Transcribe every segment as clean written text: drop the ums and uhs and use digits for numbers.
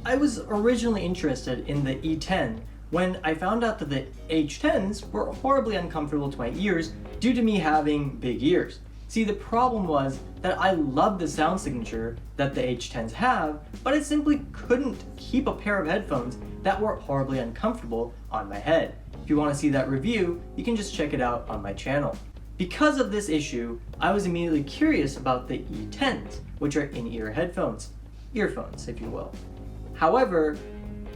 I was originally interested in the E10 when I found out that the H10s were horribly uncomfortable to my ears due to me having big ears. See, the problem was that I loved the sound signature that the H10s have, but I simply couldn't keep a pair of headphones that were horribly uncomfortable on my head. If you want to see that review, you can just check it out on my channel. Because of this issue, I was immediately curious about the E10s, which are in-ear headphones. Earphones, if you will. However,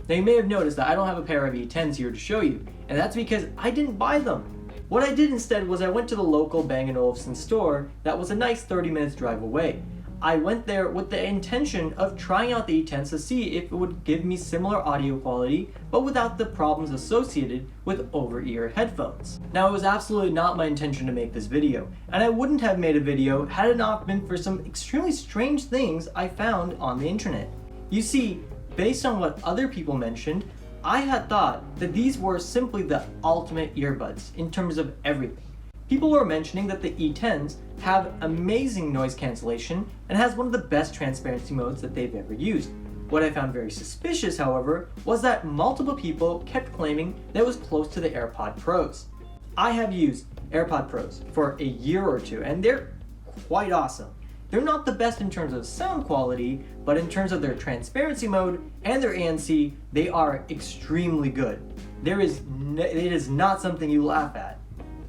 now you may have noticed that I don't have a pair of E10s here to show you, and that's because I didn't buy them. What I did instead was I went to the local Bang & Olufsen store that was a nice 30 minutes drive away. I went there with the intention of trying out the E10s to see if it would give me similar audio quality, but without the problems associated with over-ear headphones. Now, it was absolutely not my intention to make this video, and I wouldn't have made a video had it not been for some extremely strange things I found on the internet. You see, based on what other people mentioned, I had thought that these were simply the ultimate earbuds in terms of everything. People were mentioning that the E10s have amazing noise cancellation and has one of the best transparency modes that they've ever used. What I found very suspicious, however, was that multiple people kept claiming that it was close to the AirPod Pros. I have used AirPod Pros for a year or two, and they're quite awesome. They're not the best in terms of sound quality, but in terms of their transparency mode and their ANC, they are extremely good. It is not something you laugh at.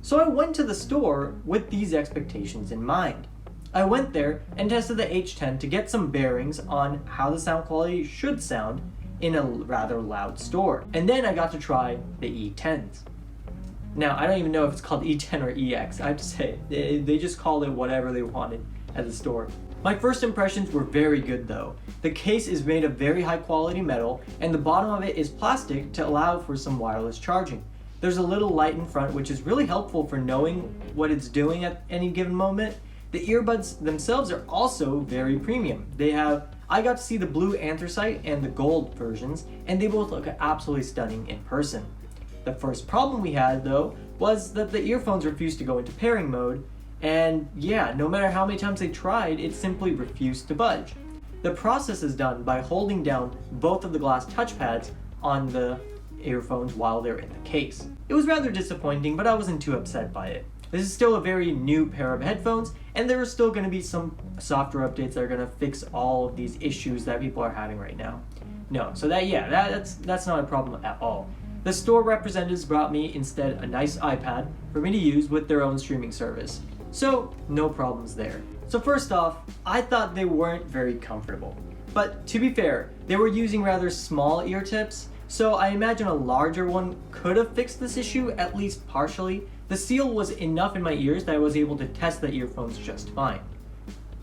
So I went to the store with these expectations in mind. I went there and tested the H10 to get some bearings on how the sound quality should sound in a rather loud store. And then I got to try the E10s. Now, I don't even know if it's called E10 or EX. I have to say, they just called it whatever they wanted at the store. My first impressions were very good though. The case is made of very high quality metal, and the bottom of it is plastic to allow for some wireless charging. There's a little light in front, which is really helpful for knowing what it's doing at any given moment. The earbuds themselves are also very premium. I got to see the blue anthracite and the gold versions, and they both look absolutely stunning in person. The first problem we had though was that the earphones refused to go into pairing mode, and yeah, no matter how many times they tried, it simply refused to budge. The process is done by holding down both of the glass touchpads on the earphones while they're in the case. It was rather disappointing, but I wasn't too upset by it. This is still a very new pair of headphones, and there are still going to be some software updates that are going to fix all of these issues that people are having right now. No, so that's not a problem at all. The store representatives brought me instead a nice iPad for me to use with their own streaming service. So no problems there. So first off, I thought they weren't very comfortable. But to be fair, they were using rather small ear tips, so I imagine a larger one could have fixed this issue, at least partially. The seal was enough in my ears that I was able to test the earphones just fine.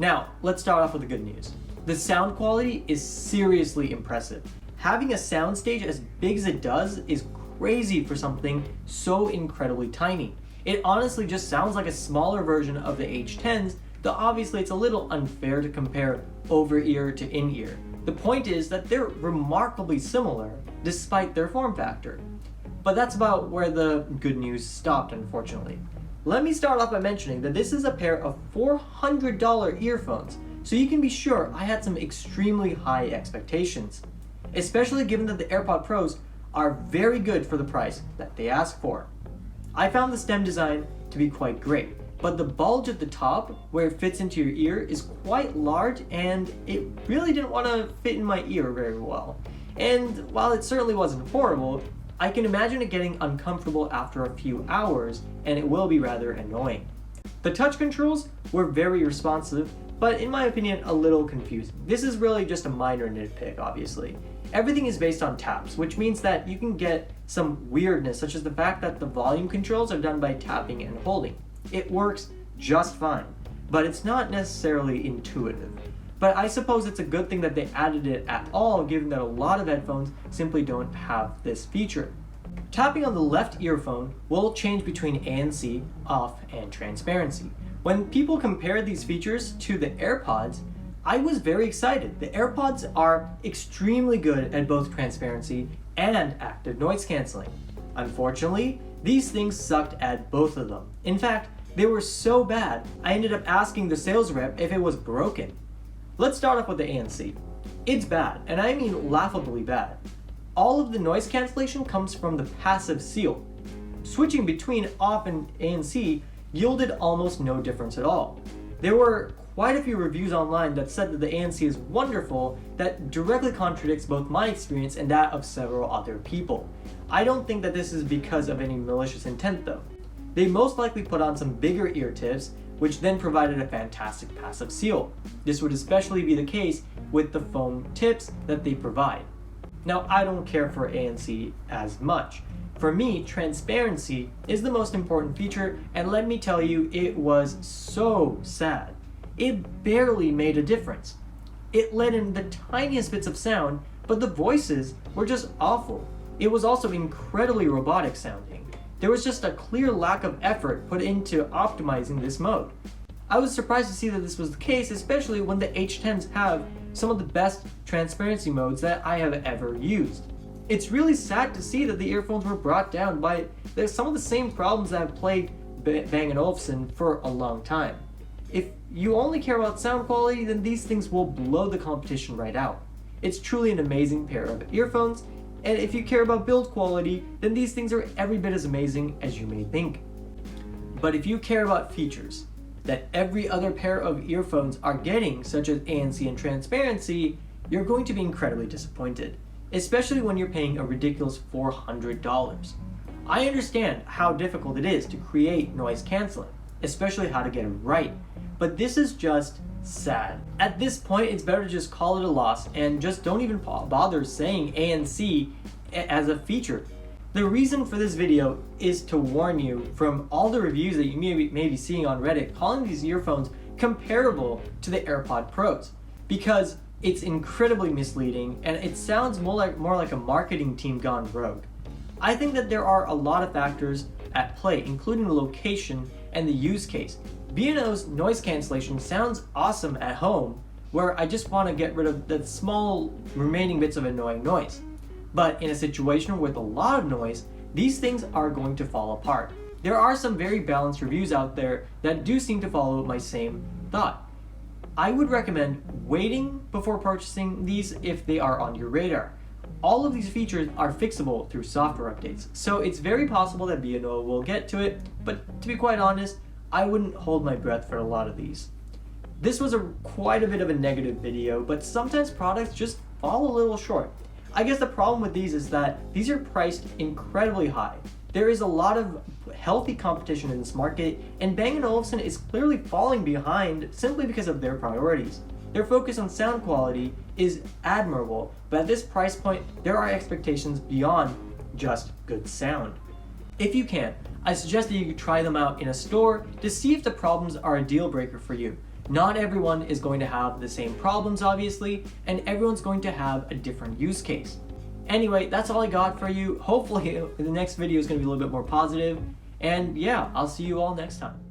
Now, let's start off with the good news. The sound quality is seriously impressive. Having a soundstage as big as it does is crazy for something so incredibly tiny. It honestly just sounds like a smaller version of the H10s, though obviously it's a little unfair to compare over-ear to in-ear. The point is that they're remarkably similar despite their form factor. But that's about where the good news stopped, unfortunately. Let me start off by mentioning that this is a pair of $400 earphones, so you can be sure I had some extremely high expectations, especially given that the AirPod Pros are very good for the price that they ask for. I found the stem design to be quite great, but the bulge at the top where it fits into your ear is quite large, and it really didn't want to fit in my ear very well. And while it certainly wasn't horrible, I can imagine it getting uncomfortable after a few hours, and it will be rather annoying. The touch controls were very responsive, but in my opinion a little confusing. This is really just a minor nitpick, obviously. Everything is based on taps, which means that you can get some weirdness, such as the fact that the volume controls are done by tapping and holding. It works just fine, but it's not necessarily intuitive. But I suppose it's a good thing that they added it at all, given that a lot of headphones simply don't have this feature. Tapping on the left earphone will change between ANC, off, and transparency. When people compare these features to the AirPods, I was very excited. The AirPods are extremely good at both transparency and active noise cancelling. Unfortunately, these things sucked at both of them. In fact, they were so bad, I ended up asking the sales rep if it was broken. Let's start off with the ANC. It's bad, and I mean laughably bad. All of the noise cancellation comes from the passive seal. Switching between off and ANC yielded almost no difference at all. There were quite a few reviews online that said that the ANC is wonderful that directly contradicts both my experience and that of several other people. I don't think that this is because of any malicious intent though. They most likely put on some bigger ear tips, which then provided a fantastic passive seal. This would especially be the case with the foam tips that they provide. Now, I don't care for ANC as much. For me, transparency is the most important feature, and let me tell you, it was so sad. It barely made a difference. It let in the tiniest bits of sound, but the voices were just awful. It was also incredibly robotic sounding. There was just a clear lack of effort put into optimizing this mode. I was surprised to see that this was the case, especially when the H10s have some of the best transparency modes that I have ever used. It's really sad to see that the earphones were brought down by some of the same problems that have plagued Bang & Olufsen for a long time. If you only care about sound quality, then these things will blow the competition right out. It's truly an amazing pair of earphones, and if you care about build quality, then these things are every bit as amazing as you may think. But if you care about features that every other pair of earphones are getting, such as ANC and Transparency, you're going to be incredibly disappointed, especially when you're paying a ridiculous $400. I understand how difficult it is to create noise canceling, especially how to get it right, but this is just sad. At this point, it's better to just call it a loss and just don't even bother saying ANC as a feature. The reason for this video is to warn you from all the reviews that you may be seeing on Reddit calling these earphones comparable to the AirPod Pros, because it's incredibly misleading and it sounds more like a marketing team gone rogue. I think that there are a lot of factors at play, including the location and the use case. B&O's noise cancellation sounds awesome at home, where I just want to get rid of the small remaining bits of annoying noise. But in a situation with a lot of noise, these things are going to fall apart. There are some very balanced reviews out there that do seem to follow my same thought. I would recommend waiting before purchasing these if they are on your radar. All of these features are fixable through software updates, so it's very possible that B&O will get to it, but to be quite honest, I wouldn't hold my breath for a lot of these. This was quite a bit of a negative video, but sometimes products just fall a little short. I guess the problem with these is that these are priced incredibly high. There is a lot of healthy competition in this market, and Bang & Olufsen is clearly falling behind simply because of their priorities. Their focus on sound quality is admirable, but at this price point, there are expectations beyond just good sound. If you can, I suggest that you try them out in a store to see if the problems are a deal breaker for you. Not everyone is going to have the same problems, obviously, and everyone's going to have a different use case. Anyway, that's all I got for you. Hopefully, the next video is going to be a little bit more positive. And yeah, I'll see you all next time.